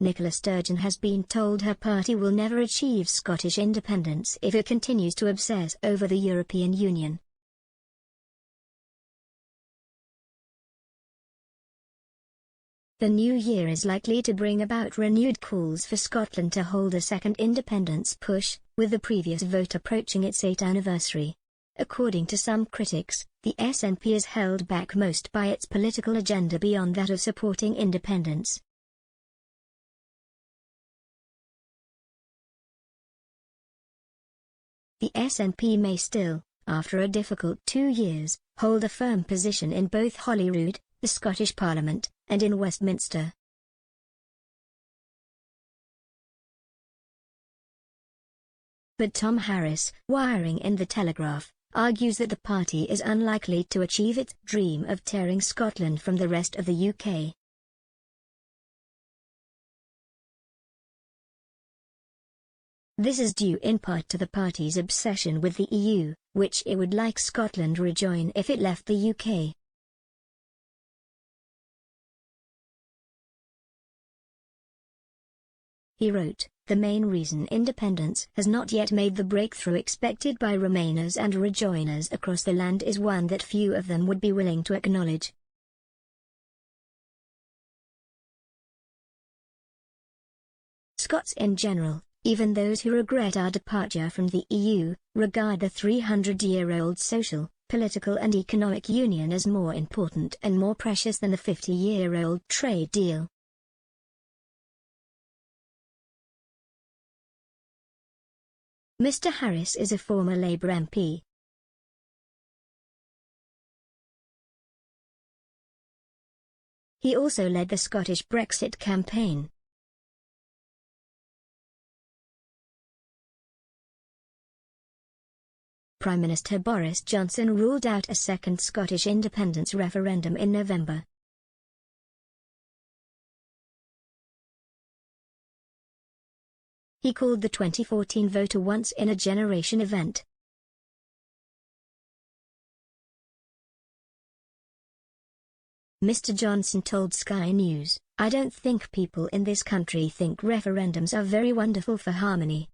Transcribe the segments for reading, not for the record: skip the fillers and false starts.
Nicola Sturgeon has been told her party will never achieve Scottish independence if it continues to obsess over the European Union. The new year is likely to bring about renewed calls for Scotland to hold a second independence push, with the previous vote approaching its 8th anniversary. According to some critics, the SNP is held back most by its political agenda beyond that of supporting independence. The SNP may still, after a difficult 2 years, hold a firm position in both Holyrood, the Scottish Parliament, and in Westminster. But Tom Harris, wiring in The Telegraph, argues that the party is unlikely to achieve its dream of tearing Scotland from the rest of the UK. This is due in part to the party's obsession with the EU, which it would like Scotland rejoin if it left the UK. He wrote, "The main reason independence has not yet made the breakthrough expected by Remainers and Rejoiners across the land is one that few of them would be willing to acknowledge. Scots in general, even those who regret our departure from the EU, regard the 300-year-old social, political and economic union as more important and more precious than the 50-year-old trade deal." Mr. Harris is a former Labour MP. He also led the Scottish Brexit campaign. Prime Minister Boris Johnson ruled out a second Scottish independence referendum in November. He called the 2014 vote a once-in-a-generation event. Mr. Johnson told Sky News, "I don't think people in this country think referendums are very wonderful for harmony.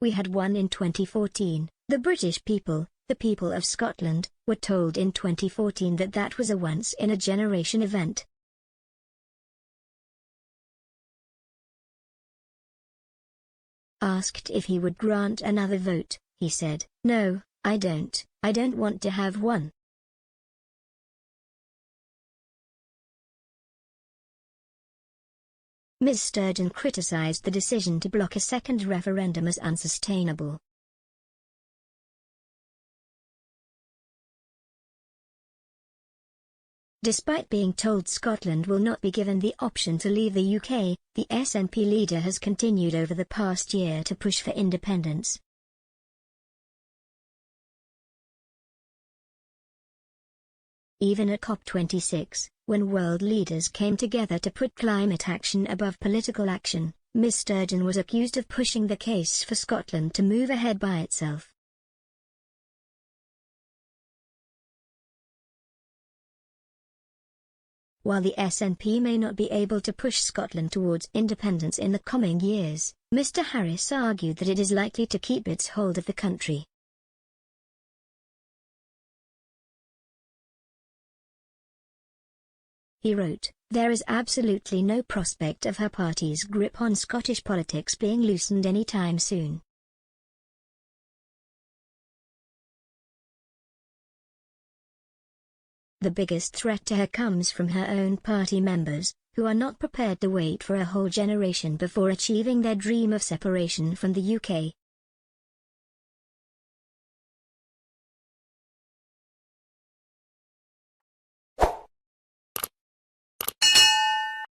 We had one in 2014, the British people, the people of Scotland, were told in 2014 that that was a once-in-a-generation event." Asked if he would grant another vote, he said, "No, I don't want to have one." Ms. Sturgeon criticised the decision to block a second referendum as unsustainable. Despite being told Scotland will not be given the option to leave the UK, the SNP leader has continued over the past year to push for independence. Even at COP26, when world leaders came together to put climate action above political action, Ms. Sturgeon was accused of pushing the case for Scotland to move ahead by itself. While the SNP may not be able to push Scotland towards independence in the coming years, Mr. Harris argued that it is likely to keep its hold of the country. He wrote, "There is absolutely no prospect of her party's grip on Scottish politics being loosened anytime soon. The biggest threat to her comes from her own party members, who are not prepared to wait for a whole generation before achieving their dream of separation from the UK.